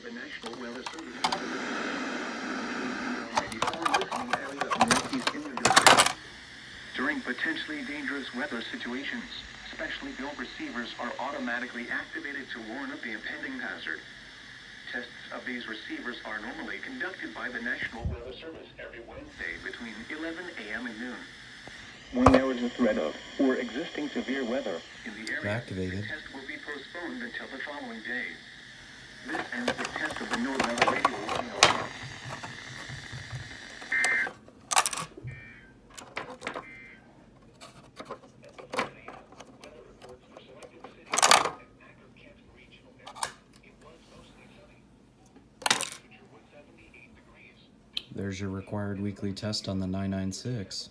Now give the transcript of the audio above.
the National Weather Service. Listening area of Northeast Indiana. During potentially dangerous weather situations, specially built receivers are automatically activated to warn of the impending hazard. Tests of these receivers are normally conducted by the National Weather Service every Wednesday between 11 a.m. and noon. When there is a threat of or existing severe weather in the area, Activated. the test will be postponed until the following day. This ends the test of the NOAA radio warning alarm. There's your required weekly test on the 996.